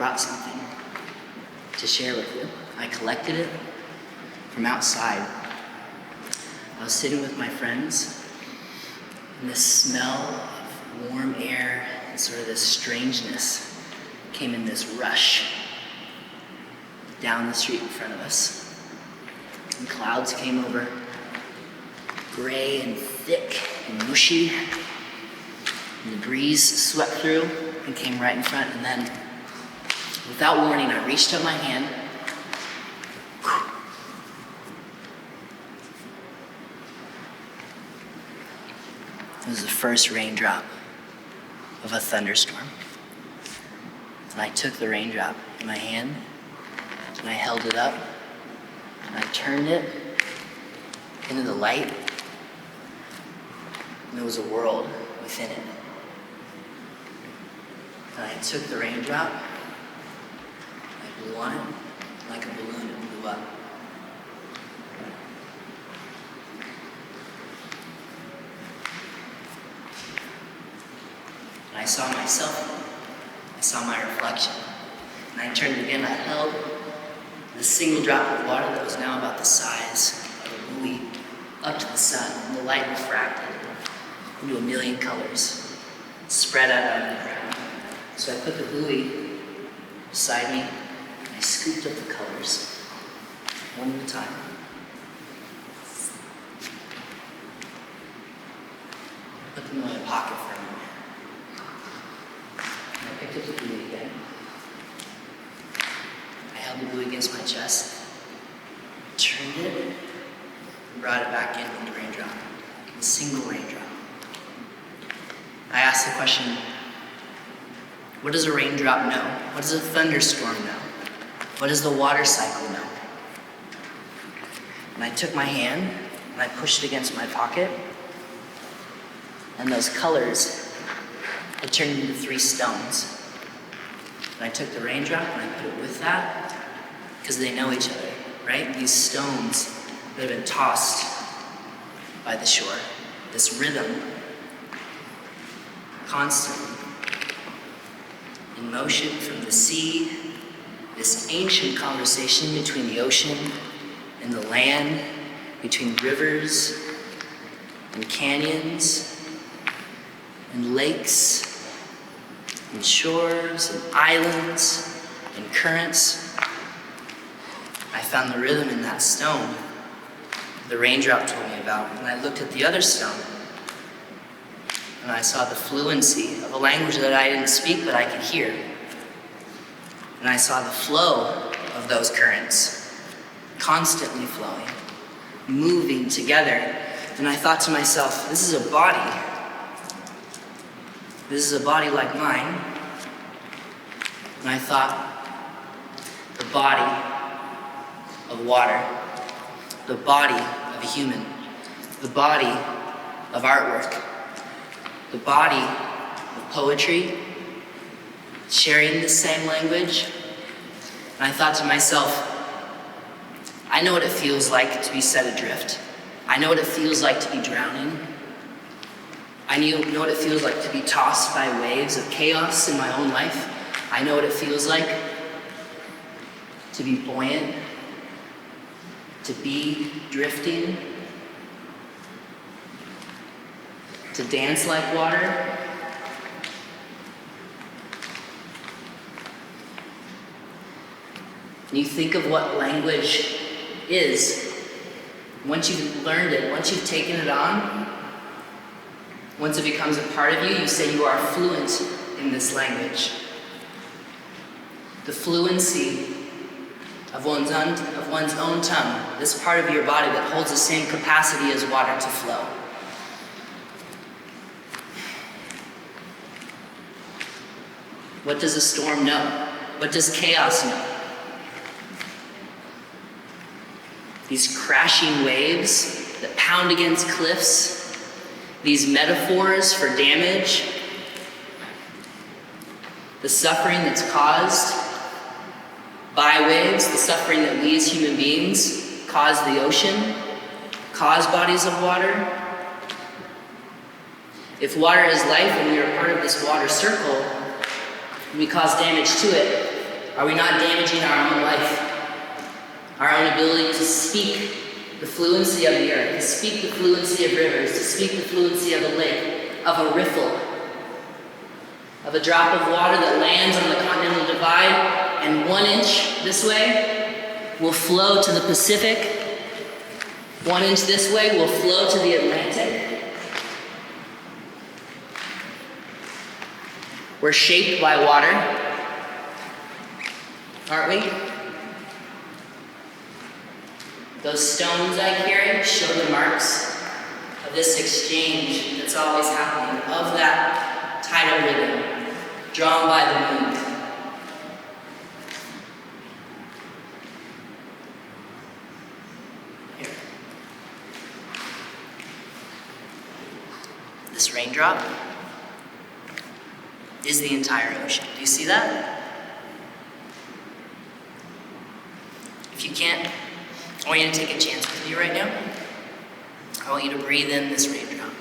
brought something to share with you. I collected it from outside. I was sitting with my friends, and this smell of warm air and sort of this strangeness came in this rush down the street in front of us. And clouds came over, gray and thick and mushy, and the breeze swept through and came right in front, and then, without warning, I reached out my hand. It was the first raindrop of a thunderstorm. And I took the raindrop in my hand, and I held it up, and I turned it into the light, and there was a world within it. And I took the raindrop, I blew on it, like a balloon, it blew up. And I saw myself, I saw my reflection. And I turned it again, I held the single drop of water that was now about the size of a buoy up to the sun, and the light refracted into a million colors, spread out on the ground. So I put the buoy beside me, and I scooped up the colors, one at a time. Put them in my pocket for a moment. And I picked up the buoy again. I held the buoy against my chest, turned it, and brought it back in with the raindrop, a single raindrop. I asked the question, what does a raindrop know? What does a thunderstorm know? What does the water cycle know? And I took my hand and I pushed it against my pocket, and those colors had turned into 3 stones. And I took the raindrop and I put it with that, because they know each other, right? These stones that have been tossed by the shore, this rhythm, constantly in motion from the sea, this ancient conversation between the ocean and the land, between rivers and canyons and lakes and shores and islands and currents. I found the rhythm in that stone the raindrop told me about, and I looked at the other stone, and I saw the fluency of a language that I didn't speak, but I could hear. And I saw the flow of those currents, constantly flowing, moving together. And I thought to myself, this is a body. This is a body like mine. And I thought, the body of water, the body of a human, the body of artwork, the body of poetry, sharing the same language. And I thought to myself, I know what it feels like to be set adrift. I know what it feels like to be drowning. I know what it feels like to be tossed by waves of chaos in my own life. I know what it feels like to be buoyant, to be drifting, to dance like water. And you think of what language is. Once you've learned it, once you've taken it on, once it becomes a part of you, you say you are fluent in this language. The fluency of one's own tongue, this part of your body that holds the same capacity as water to flow. What does a storm know? What does chaos know? These crashing waves that pound against cliffs, these metaphors for damage, the suffering that's caused by waves, the suffering that we as human beings cause the ocean, cause bodies of water. If water is life and we are part of this water circle, and we cause damage to it, Are we not damaging our own life? Our own ability to speak the fluency of the earth, to speak the fluency of rivers, to speak the fluency of a lake, of a riffle, of a drop of water that lands on the continental divide, and 1 inch this way will flow to the Pacific. 1 inch this way will flow to the Atlantic. We're shaped by water, aren't we? Those stones I carry show the marks of this exchange that's always happening, of that tidal rhythm drawn by the moon. Here. This raindrop is the entire ocean. Do you see that? If you can't, I want you to take a chance with me right now. I want you to breathe in this raindrop.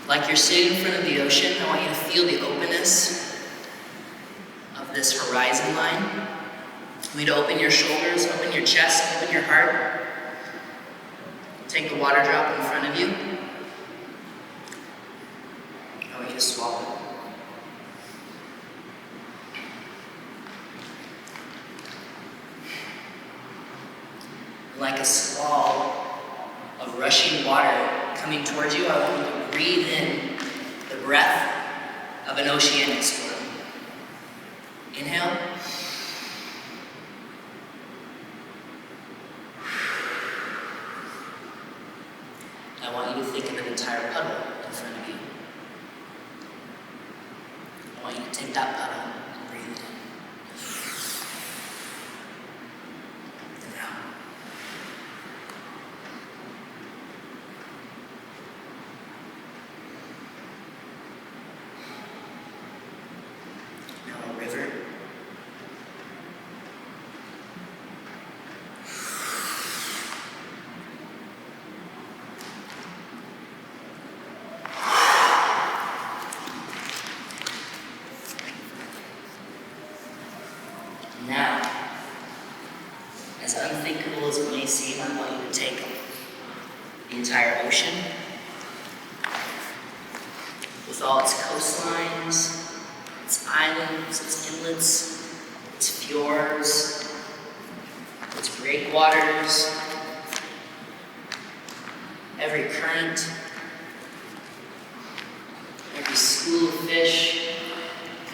Like you're sitting in front of the ocean, I want you to feel the openness of this horizon line. I want you to open your shoulders, open your chest, open your heart. Take the water drop in front of you. I want you to swallow it. Like a squall of rushing water coming towards you, I want you to breathe in the breath of an oceanic storm. Inhale. I want you to think of an entire puddle in front of you. I want you to take that puddle and breathe it in. Now, as unthinkable as it may seem, I want you to take the entire ocean with all its coastlines, its islands, its inlets, its fjords, its breakwaters, every current, every school of fish,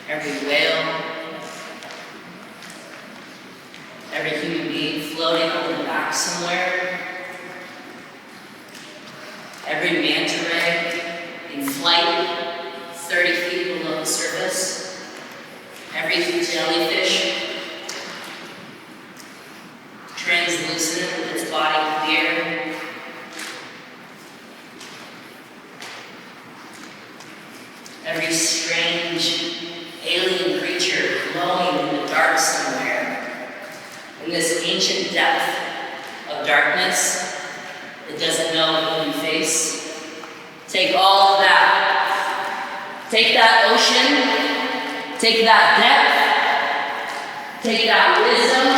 every whale, every human being floating on the back somewhere, every manta ray in flight 30 feet below the surface, every jellyfish translucent with its body clear, every strange alien creature glowing in the dark somewhere. In this ancient depth of darkness that doesn't know who you face, take all of that. Take that ocean, take that depth, take that wisdom,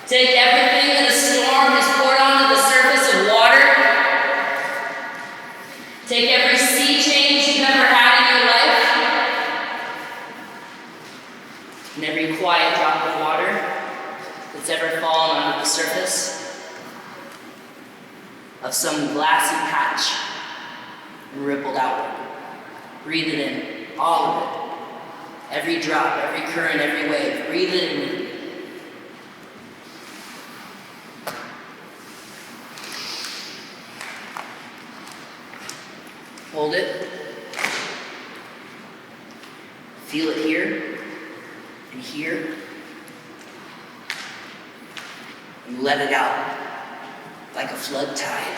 take everything that a storm has poured onto the surface of water, take every sea change you've ever had in your life, and every quiet drop of water that's ever fallen onto the surface of some glassy patch and rippled outward. Breathe it in, all of it. Every drop, every current, every wave. Breathe it in. Hold it. Feel it here and here. And let it out like a flood tide.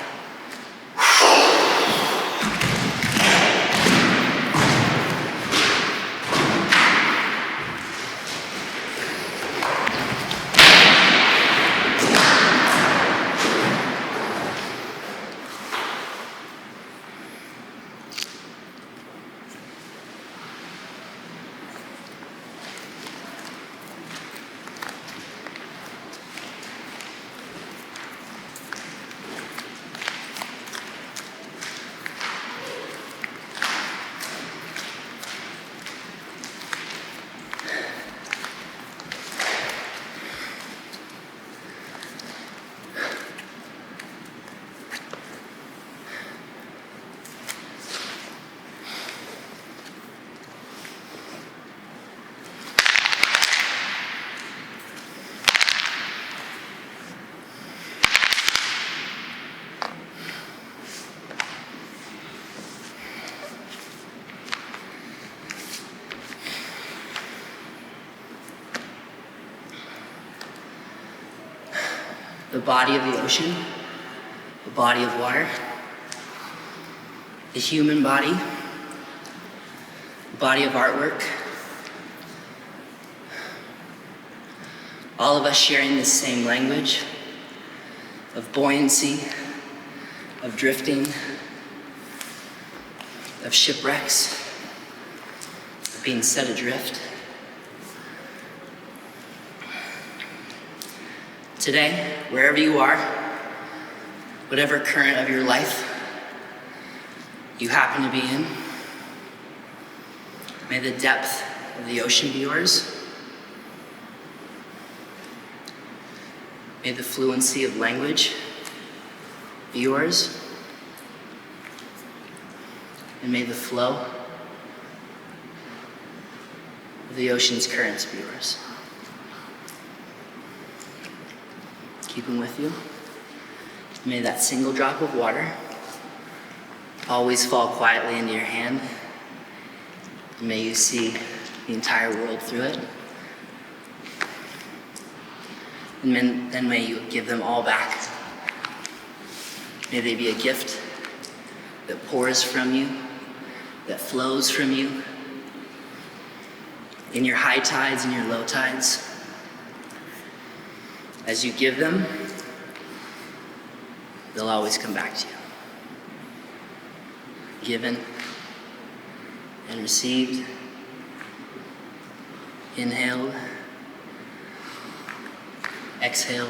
the body of the ocean, the body of water, the human body, the body of artwork, all of us sharing the same language of buoyancy, of drifting, of shipwrecks, of being set adrift. Today, wherever you are, whatever current of your life you happen to be in, may the depth of the ocean be yours. May the fluency of language be yours. And may the flow of the ocean's currents be yours. Keeping with you. May that single drop of water always fall quietly into your hand. And may you see the entire world through it. And then may you give them all back. May they be a gift that pours from you, that flows from you, in your high tides and your low tides. As you give them, they'll always come back to you. Given and received, inhaled, exhaled,